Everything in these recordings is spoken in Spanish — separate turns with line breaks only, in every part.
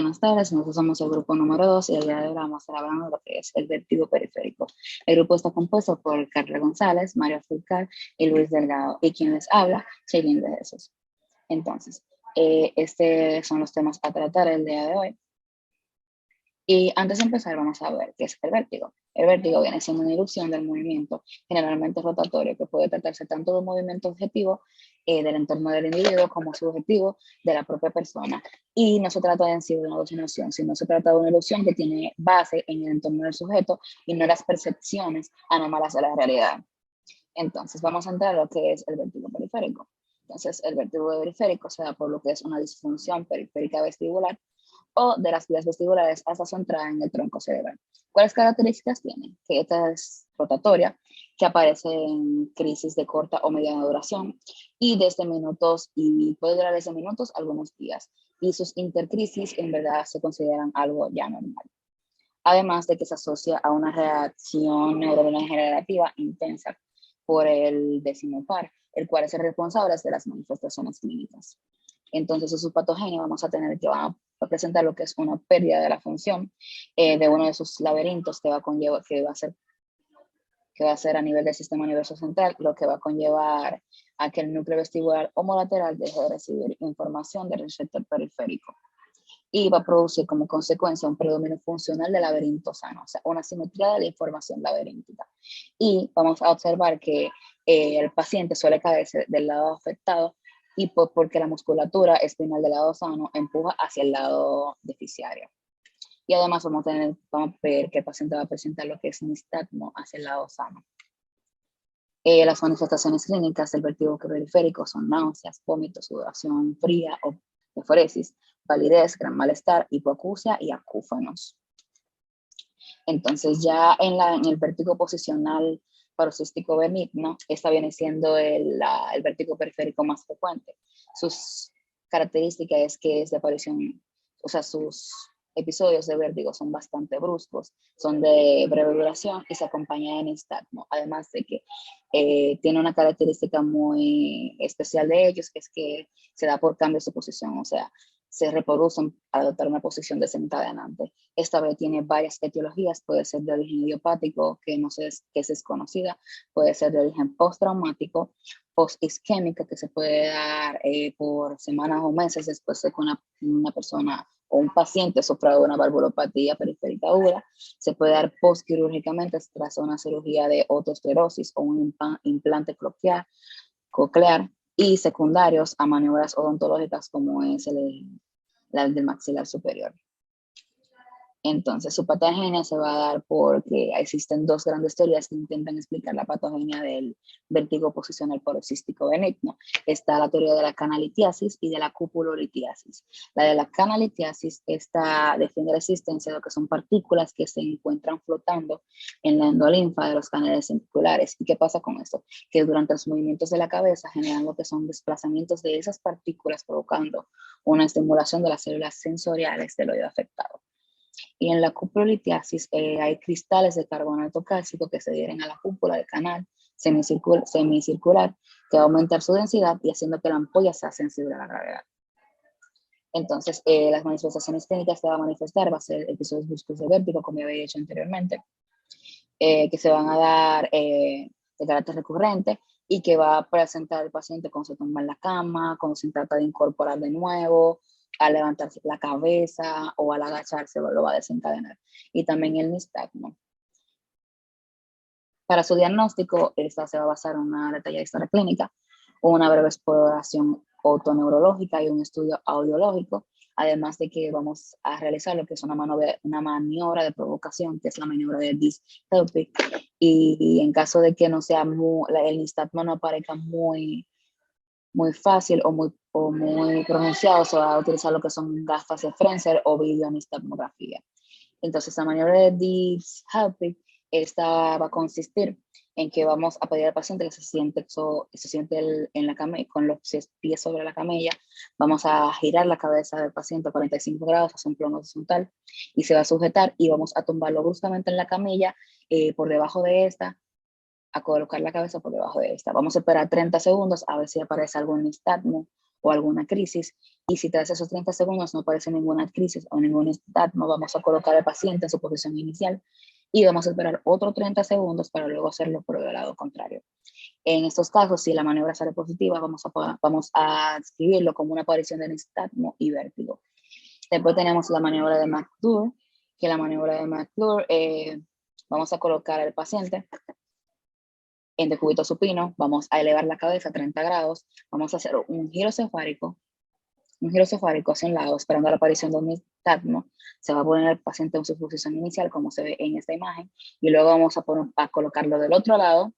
Buenas tardes, nosotros somos el grupo número 2 y el día de hoy vamos a estar hablando de lo que es el vértigo periférico. El grupo está compuesto por Carla González, Mario Fulcar y Luis Delgado, y quien les habla, Cheylin de Jesús. Entonces, estos son los temas a tratar el día de hoy. Y antes de empezar, vamos a ver qué es el vértigo. El vértigo viene siendo una ilusión del movimiento, generalmente rotatorio, que puede tratarse tanto de un movimiento objetivo del entorno del individuo como subjetivo de la propia persona. Y no se trata en sí de una alucinación, sino se trata de una ilusión que tiene base en el entorno del sujeto y no las percepciones anómalas de la realidad. Entonces, vamos a entrar a lo que es el vértigo periférico. Entonces, el vértigo periférico se da por lo que es una disfunción periférica vestibular o de las vías vestibulares hasta su entrada en el tronco cerebral. ¿Cuáles características tiene? Que esta es rotatoria, que aparece en crisis de corta o mediana duración y desde minutos, y puede durar desde minutos a algunos días. Y sus intercrisis en verdad se consideran algo ya normal. Además de que se asocia a una reacción neurodegenerativa intensa por el décimo par, el cual es el responsable de las manifestaciones clínicas. Entonces, su patogenia vamos a tener que va a presentar lo que es una pérdida de la función de uno de sus laberintos que va a ser a nivel del sistema nervioso central, lo que va a conllevar a que el núcleo vestibular homolateral deje de recibir información del receptor periférico y va a producir como consecuencia un predominio funcional del laberinto sano, o sea, una simetría de la información laberíntica. Y vamos a observar que el paciente suele caerse del lado afectado y porque la musculatura espinal del lado sano empuja hacia el lado deficiario. Y además vamos a ver que el paciente va a presentar lo que es un nistagmo hacia el lado sano. Las manifestaciones clínicas del vértigo periférico son náuseas, vómitos, sudoración fría o eferesis, palidez, gran malestar, hipoacusia y acúfenos. Entonces ya en el vértigo posicional paroxístico benigno, esta viene siendo el vértigo periférico más frecuente. Sus características es que es de aparición, o sea, sus episodios de vértigo son bastante bruscos, son de breve duración y se acompaña de nistagmo, además de que tiene una característica muy especial de ellos, que es que se da por cambio de su posición, o sea, se reproducen al adoptar una posición desencadenante. Esta vez tiene varias etiologías, puede ser de origen idiopático, que es desconocida, puede ser de origen postraumático, post-isquémica, que se puede dar por semanas o meses después de que una persona o un paciente sufra de una valvulopatía periférica aguda. Se puede dar postquirúrgicamente tras una cirugía de otosclerosis o un implante coclear y secundarios a maniobras odontológicas como es la del maxilar superior. Entonces, su patogenia se va a dar porque existen dos grandes teorías que intentan explicar la patogenia del vértigo posicional paroxístico benigno. Está la teoría de la canalitiasis y de la cupulolitiasis. La de la canalitiasis defiende la existencia de lo que son partículas que se encuentran flotando en la endolinfa de los canales circulares. ¿Y qué pasa con esto? Que durante los movimientos de la cabeza generan lo que son desplazamientos de esas partículas, provocando una estimulación de las células sensoriales del oído afectado. Y en la cupulolitiasis hay cristales de carbonato cálcico que se adhieren a la cúpula del canal semicircular que va a aumentar su densidad y haciendo que la ampolla sea sensible a la gravedad. Entonces, las manifestaciones clínicas que va a manifestar va a ser episodios bruscos de vértigo, como ya había dicho anteriormente, que se van a dar de carácter recurrente y que va a presentar el paciente cuando se tumba en la cama, cuando se trata de incorporar de nuevo, al levantarse la cabeza o al agacharse lo va a desencadenar. Y también el nistagmo. Para su diagnóstico, esta se va a basar en una detallada historia clínica, una breve exploración otoneurológica y un estudio audiológico, además de que vamos a realizar lo que es una maniobra de provocación, que es la maniobra de This Helping, y en caso de que no sea el nistagmo no aparezca muy fácil o muy pronunciado, se va a utilizar lo que son gafas de Frenzel o videonistagmografía. Entonces, la maniobra de This Helping, esta va a consistir en que vamos a pedir al paciente que se siente en la cama con los pies sobre la camilla. Vamos a girar la cabeza del paciente a 45 grados, hacia un plano horizontal, y se va a sujetar y vamos a tumbarlo bruscamente en la camilla por debajo de esta, a colocar la cabeza por debajo de esta. Vamos a esperar 30 segundos a ver si aparece algún nistagmo o alguna crisis. Y si tras esos 30 segundos no aparece ninguna crisis o ningún nistagmo, vamos a colocar al paciente en su posición inicial y vamos a esperar otros 30 segundos para luego hacerlo por el lado contrario. En estos casos, si la maniobra sale positiva, vamos a escribirlo como una aparición de nistagmo y vértigo. Después tenemos la maniobra de McClure, que la maniobra de McClure, vamos a colocar al paciente en decúbito supino, vamos a elevar la cabeza a 30 grados, vamos a hacer un giro cefálico hacia un lado, esperando la aparición de un nistagmo. Se va a poner el paciente en su posición inicial, como se ve en esta imagen, y luego vamos a colocarlo del otro lado,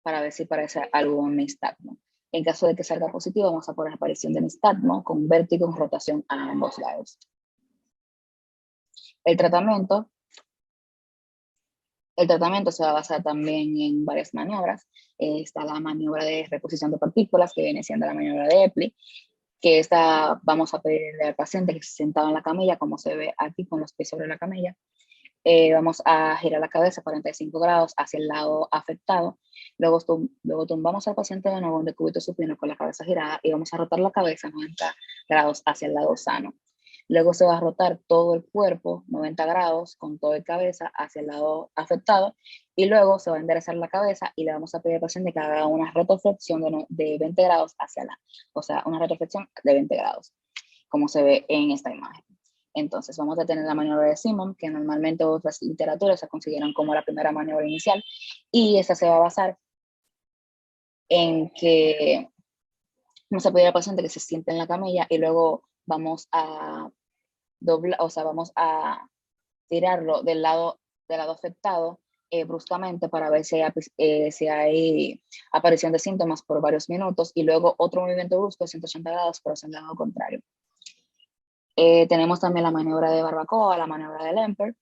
para ver si parece algún nistagmo. En caso de que salga positivo, vamos a poner aparición de nistagmo con vértigo en rotación a ambos lados. El tratamiento se va a basar también en varias maniobras. Está la maniobra de reposición de partículas, que viene siendo la maniobra de Epley, que vamos a pedirle al paciente que se sentado en la camilla, como se ve aquí con los pies sobre la camilla. Vamos a girar la cabeza 45 grados hacia el lado afectado. Luego tumbamos al paciente de nuevo en decúbito supino con la cabeza girada y vamos a rotar la cabeza 90 grados hacia el lado sano. Luego se va a rotar todo el cuerpo 90 grados con toda la cabeza hacia el lado afectado y luego se va a enderezar la cabeza y le vamos a pedir al paciente que haga una retroflexión de 20 grados o sea, una retroflexión de 20 grados, como se ve en esta imagen. Entonces vamos a tener la maniobra de Simon, que normalmente otras literaturas se consideran como la primera maniobra inicial, y esta se va a basar en que vamos a pedir al paciente que se siente en la camilla y luego vamos a vamos a tirarlo del lado afectado bruscamente para ver si hay aparición de síntomas por varios minutos y luego otro movimiento brusco de 180 grados pero hacia el lado contrario. Tenemos también la maniobra de barbacoa, la maniobra de Lemper,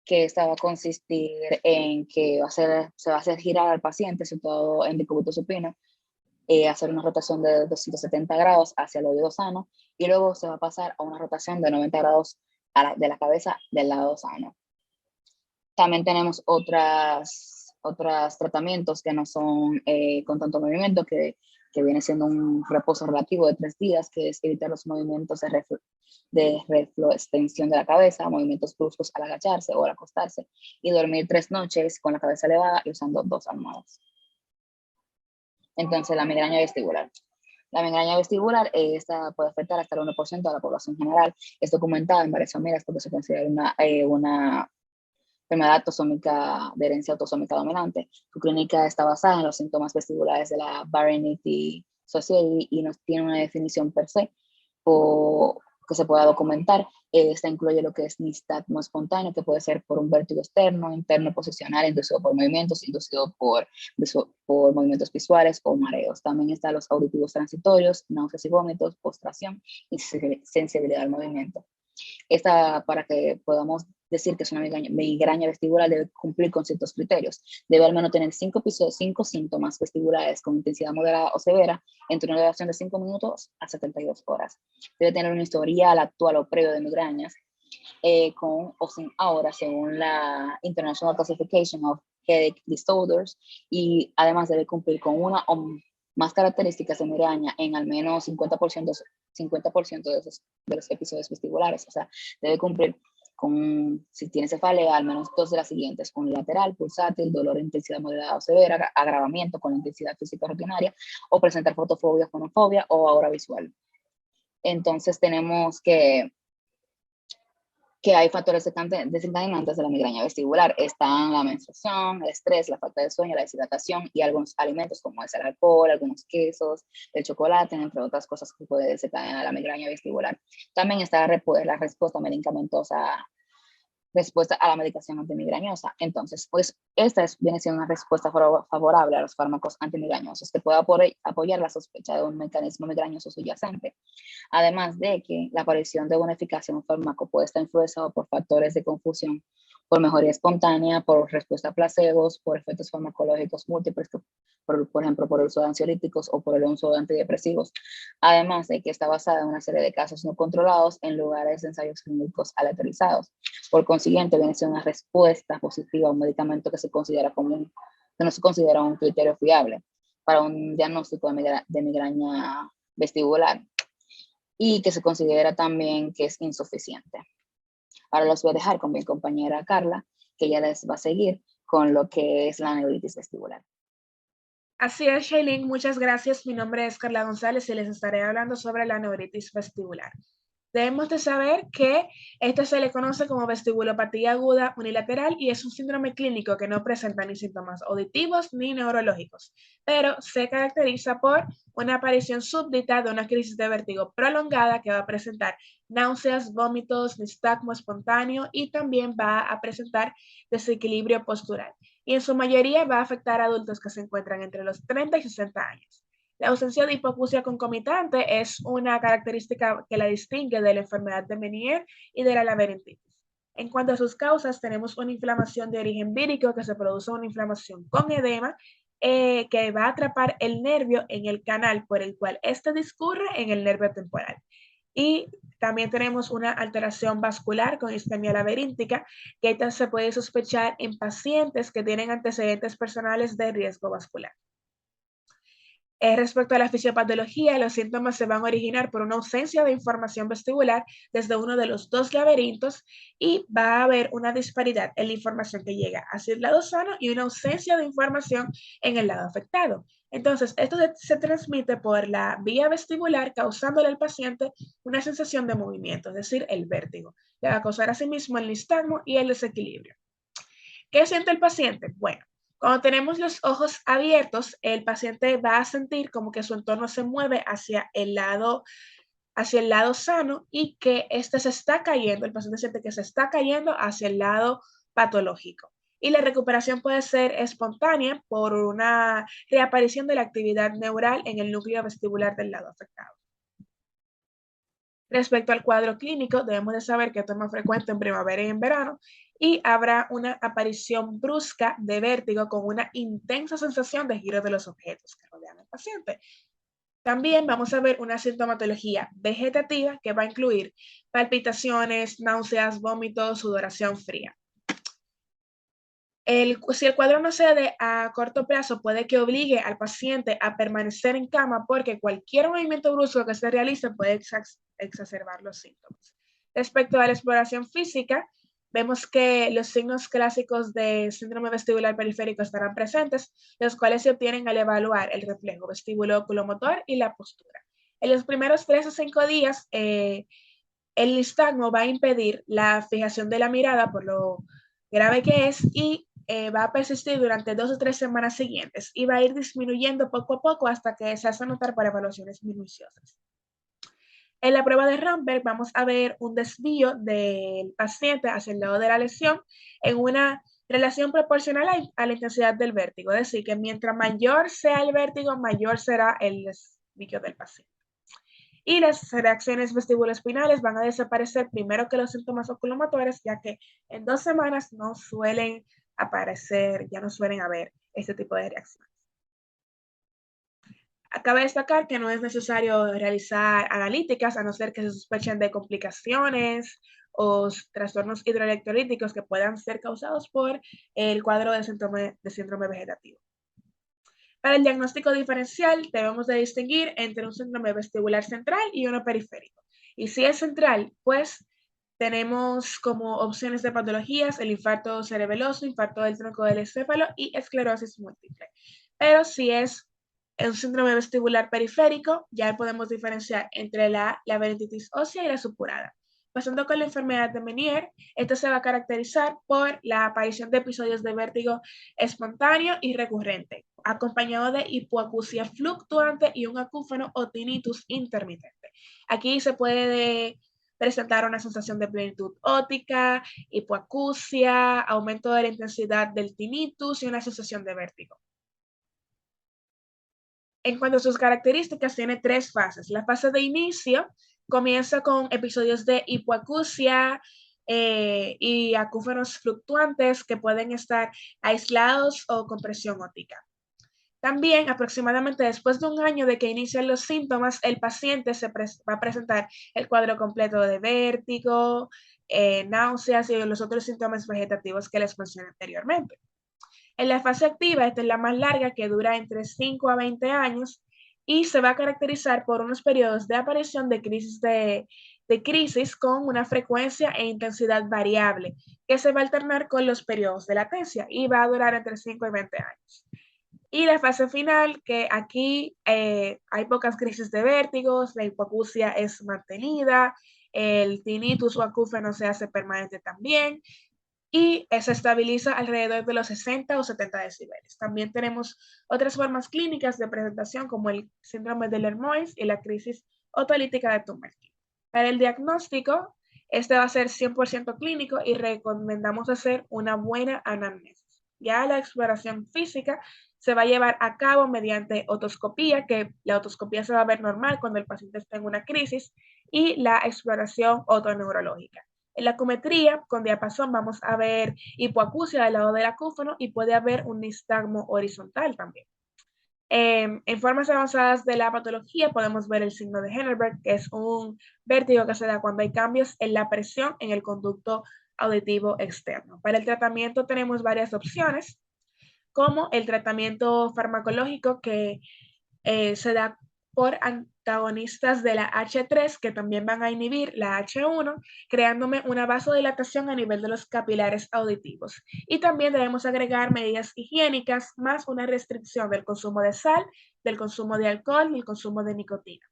que esta va a consistir en que se va a hacer girar al paciente situado en decúbito supino, hacer una rotación de 270 grados hacia el oído sano y luego se va a pasar a una rotación de 90 grados de la cabeza del lado sano. También tenemos otros tratamientos que no son con tanto movimiento, que viene siendo un reposo relativo de 3 días, que es evitar los movimientos de refloextensión de la cabeza, movimientos bruscos al agacharse o al acostarse, y dormir 3 noches con la cabeza elevada y usando 2 almohadas. Entonces, la migraña vestibular. La migraña vestibular esta puede afectar hasta el 1% de la población general. Es documentada en varias familias porque se considera una enfermedad autosómica de herencia autosómica dominante. Su clínica está basada en los síntomas vestibulares de la Barrenity Society y no tiene una definición per se o que se pueda documentar. Esta incluye lo que es nistagmo espontáneo, que puede ser por un vértigo externo, interno, posicional, inducido por movimientos, inducido por movimientos visuales o mareos. También están los auditivos transitorios, náuseas y vómitos, postración y sensibilidad al movimiento. Esta, para que podamos decir que es una migraña vestibular, debe cumplir con ciertos criterios. Debe al menos tener 5 síntomas vestibulares con intensidad moderada o severa entre una duración de 5 minutos a 72 horas. Debe tener un historial actual o previo de migrañas con o sin ahora, según la International Classification of Headache Disorders, y además debe cumplir con una o más características de migraña en al menos 50% de los episodios vestibulares. O sea, debe cumplir con, si tiene cefalea, al menos 2 de las siguientes: unilateral, pulsátil, dolor de intensidad moderada o severa, agravamiento con la intensidad física rutinaria, o presentar fotofobia, fonofobia o aura visual. Entonces tenemos que hay factores desencadenantes de la migraña vestibular. Están la menstruación, el estrés, la falta de sueño, la deshidratación y algunos alimentos como es el alcohol, algunos quesos, el chocolate, entre otras cosas que puede desencadenar la migraña vestibular. También está la respuesta medicamentosa, respuesta a la medicación antimigrañosa. Entonces, pues esta viene siendo una respuesta favorable a los fármacos antimigrañosos que puede apoyar la sospecha de un mecanismo migrañoso subyacente. Además de que la aparición de una eficacia en un fármaco puede estar influenciado por factores de confusión, por mejoría espontánea, por respuesta a placebos, por efectos farmacológicos múltiples, por ejemplo, por el uso de ansiolíticos o por el uso de antidepresivos. Además de que está basada en una serie de casos no controlados en lugares de ensayos clínicos aleatorizados. Por consiguiente, viene a ser una respuesta positiva a un medicamento que no se considera un criterio fiable. para un diagnóstico de migraña vestibular y que se considera también que es insuficiente. Ahora los voy a dejar con mi compañera Carla, que ya les va a seguir con lo que es la neuritis vestibular.
Así es, Shailene, muchas gracias. Mi nombre es Carla González y les estaré hablando sobre la neuritis vestibular. Debemos de saber que esto se le conoce como vestibulopatía aguda unilateral y es un síndrome clínico que no presenta ni síntomas auditivos ni neurológicos, pero se caracteriza por una aparición súbdita de una crisis de vértigo prolongada que va a presentar náuseas, vómitos, nistagmo espontáneo y también va a presentar desequilibrio postural. Y en su mayoría va a afectar a adultos que se encuentran entre los 30 y 60 años. La ausencia de hipoacusia concomitante es una característica que la distingue de la enfermedad de Meniere y de la laberintitis. En cuanto a sus causas, tenemos una inflamación de origen vírico que se produce una inflamación con edema que va a atrapar el nervio en el canal por el cual éste discurre en el nervio temporal. Y también tenemos una alteración vascular con isquemia laberíntica, que esta se puede sospechar en pacientes que tienen antecedentes personales de riesgo vascular. Respecto a la fisiopatología, los síntomas se van a originar por una ausencia de información vestibular desde uno de los dos laberintos y va a haber una disparidad en la información que llega hacia el lado sano y una ausencia de información en el lado afectado. Entonces, esto se transmite por la vía vestibular, causándole al paciente una sensación de movimiento, es decir, el vértigo. Le va a causar asimismo el nistagmo y el desequilibrio. ¿Qué siente el paciente? Bueno, cuando tenemos los ojos abiertos, el paciente va a sentir como que su entorno se mueve hacia el lado sano y que este se está cayendo, el paciente siente que se está cayendo hacia el lado patológico. Y la recuperación puede ser espontánea por una reaparición de la actividad neural en el núcleo vestibular del lado afectado. Respecto al cuadro clínico, debemos de saber que esto es más frecuente en primavera y en verano y habrá una aparición brusca de vértigo con una intensa sensación de giro de los objetos que rodean al paciente. También vamos a ver una sintomatología vegetativa que va a incluir palpitaciones, náuseas, vómitos, sudoración fría. Si el cuadro no cede a corto plazo, puede que obligue al paciente a permanecer en cama porque cualquier movimiento brusco que se realice puede exacerbar los síntomas. Respecto a la exploración física, vemos que los signos clásicos de síndrome vestibular periférico estarán presentes, los cuales se obtienen al evaluar el reflejo vestíbulo oculomotor y la postura. En los primeros 3 o 5 días, el nistagmo va a impedir la fijación de la mirada por lo grave que es y va a persistir durante 2 o 3 semanas siguientes y va a ir disminuyendo poco a poco hasta que se hace notar por evaluaciones minuciosas. En la prueba de Ramberg vamos a ver un desvío del paciente hacia el lado de la lesión en una relación proporcional a la intensidad del vértigo, es decir, que mientras mayor sea el vértigo, mayor será el desvío del paciente. Y las reacciones vestibuloespinales van a desaparecer primero que los síntomas oculomotores, ya que en 2 semanas no suelen aparecer, ya no suelen haber este tipo de reacciones. Cabe destacar que no es necesario realizar analíticas a no ser que se sospechen de complicaciones o trastornos hidroelectrolíticos que puedan ser causados por el cuadro de síndrome vegetativo. Para el diagnóstico diferencial debemos de distinguir entre un síndrome vestibular central y uno periférico. Y si es central, pues tenemos como opciones de patologías el infarto cerebeloso, infarto del tronco del encéfalo y esclerosis múltiple. Pero si es un síndrome vestibular periférico, ya podemos diferenciar entre la laberintitis ósea y la supurada. Pasando con la enfermedad de Meniere, esta se va a caracterizar por la aparición de episodios de vértigo espontáneo y recurrente, acompañado de hipoacusia fluctuante y un acúfeno o tinnitus intermitente. Aquí se puede presentar una sensación de plenitud óptica, hipoacusia, aumento de la intensidad del tinnitus y una sensación de vértigo. En cuanto a sus características, tiene 3 fases. La fase de inicio comienza con episodios de hipoacusia y acúfenos fluctuantes que pueden estar aislados o con presión óptica. También, aproximadamente después de un año de que inician los síntomas, el paciente va a presentar el cuadro completo de vértigo, náuseas y los otros síntomas vegetativos que les mencioné anteriormente. En la fase activa, esta es la más larga, que dura entre 5 a 20 años y se va a caracterizar por unos periodos de aparición de crisis con una frecuencia e intensidad variable, que se va a alternar con los periodos de latencia y va a durar entre 5 y 20 años. Y la fase final, que aquí hay pocas crisis de vértigos, la hipoacusia es mantenida, el tinnitus o acúfeno se hace permanente también, y se estabiliza alrededor de los 60 o 70 decibeles. También tenemos otras formas clínicas de presentación como el síndrome de Lermois y la crisis otolítica de Tumarkin. Para el diagnóstico, este va a ser 100% clínico y recomendamos hacer una buena anamnesis. Ya la exploración física se va a llevar a cabo mediante otoscopía, que la otoscopía se va a ver normal cuando el paciente está en una crisis, y la exploración otoneurológica. En la acumetría, con diapasón, vamos a ver hipoacusia del lado del acúfeno y puede haber un nistagmo horizontal también. En formas avanzadas de la patología podemos ver el signo de Henneberg, que es un vértigo que se da cuando hay cambios en la presión en el conducto auditivo externo. Para el tratamiento tenemos varias opciones, como el tratamiento farmacológico que se da por antagonistas de la H3 que también van a inhibir la H1, creándome una vasodilatación a nivel de los capilares auditivos. Y también debemos agregar medidas higiénicas más una restricción del consumo de sal, del consumo de alcohol y el consumo de nicotina.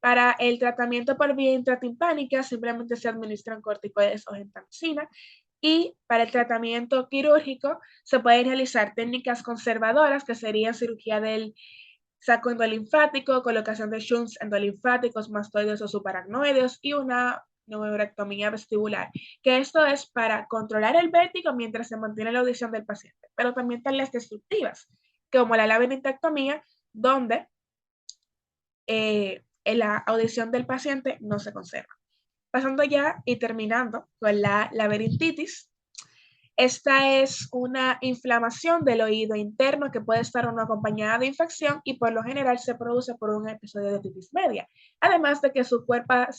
Para el tratamiento por vía intratimpánica simplemente se administran corticoides o gentamicina, y para el tratamiento quirúrgico se pueden realizar técnicas conservadoras, que serían cirugía del saco endolinfático, colocación de shunts endolinfáticos, mastoides o subaracnoides y una neurectomía vestibular, que esto es para controlar el vértigo mientras se mantiene la audición del paciente. Pero también están las destructivas, como la labirintectomía, donde la audición del paciente no se conserva. Pasando ya y terminando con la laberintitis, esta es una inflamación del oído interno que puede estar acompañada de infección y por lo general se produce por un episodio de otitis media. Además de que su puerta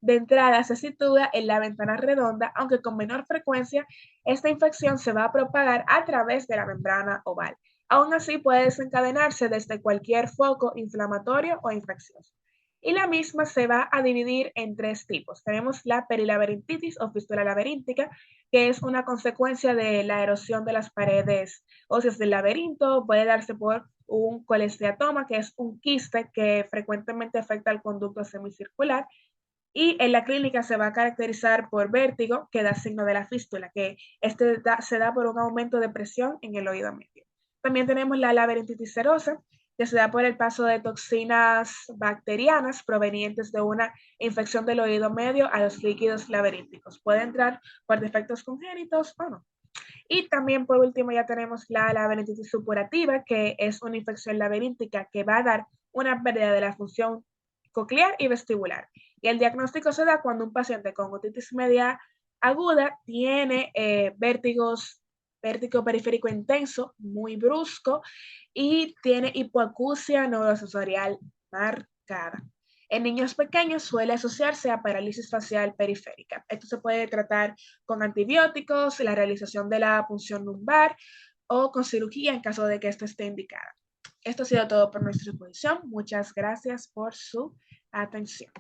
de entrada se sitúa en la ventana redonda, aunque con menor frecuencia, esta infección se va a propagar a través de la membrana oval. Aún así puede desencadenarse desde cualquier foco inflamatorio o infeccioso. Y la misma se va a dividir en tres tipos. Tenemos la perilaberintitis o fístula laberíntica, que es una consecuencia de la erosión de las paredes óseas del laberinto. Puede darse por un colesteatoma, que es un quiste que frecuentemente afecta al conducto semicircular. Y en la clínica se va a caracterizar por vértigo, que da signo de la fístula, que se da por un aumento de presión en el oído medio. También tenemos la laberintitis serosa, que se da por el paso de toxinas bacterianas provenientes de una infección del oído medio a los líquidos laberínticos. Puede entrar por defectos congénitos o no. Y también por último ya tenemos la laberintitis supurativa, que es una infección laberíntica que va a dar una pérdida de la función coclear y vestibular. Y el diagnóstico se da cuando un paciente con otitis media aguda tiene vértigo periférico intenso, muy brusco, y tiene hipoacusia neurosensorial marcada. En niños pequeños suele asociarse a parálisis facial periférica. Esto se puede tratar con antibióticos, la realización de la punción lumbar o con cirugía en caso de que esto esté indicada. Esto ha sido todo por nuestra exposición. Muchas gracias por su atención.